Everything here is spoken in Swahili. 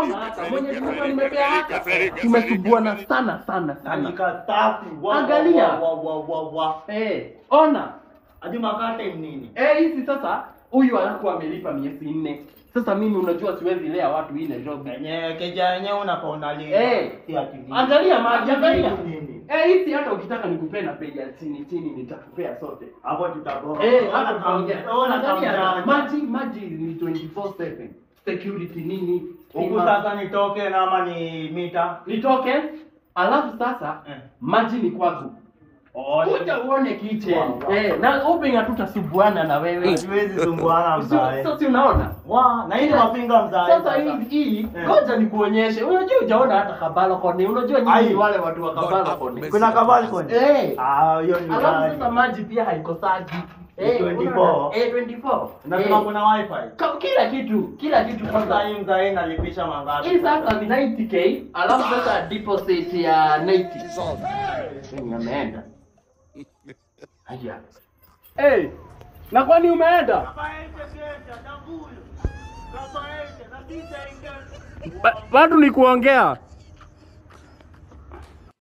Ona hata mwenye tulikuwa nimepea hata. Tumesumbuana sana. Nikastaafu. Angalia. Ona. Hadi makate nini? Hizi sasa huyu anakuwa amelipa miezi 4. Sasa mimi unajua siwezi lea watu hii Nairobi. Keja yenyewe unapaona leo. Angalia maji, angalia. Hizi hata ukitaka nikupee na bei ya chini nitakupea sote. Hapo tutabora. Hata tunaongea. Angalia maji ni 24/7. Security nini? Huku sasa nitoke na ama ni mita? Nitoke. Alafu sasa maji ni kwangu. Kuja uone kitchen. Na upinga tutasumbuana na wewe. Siwezi sumbuana mzae. Sasa unaona? Na hii mapinga mzae. Sasa hii ngoja nikuonyeshe. Unajua hujaona hata kabalo kone. Unajua nyinyi wale watu wa kabalo kone. Kuna kabalo kone? Hiyo ni gani? Alafu sasa maji pia haikosaji. 24. Na kuna wifi. Kila kitu sasa hii mzae nalipisha mangapi? Hii sasa ni 90k, alafu sasa deposit ya 90. Nimeenda. Haya. Na kwani umeenda? Bado ni kuongea.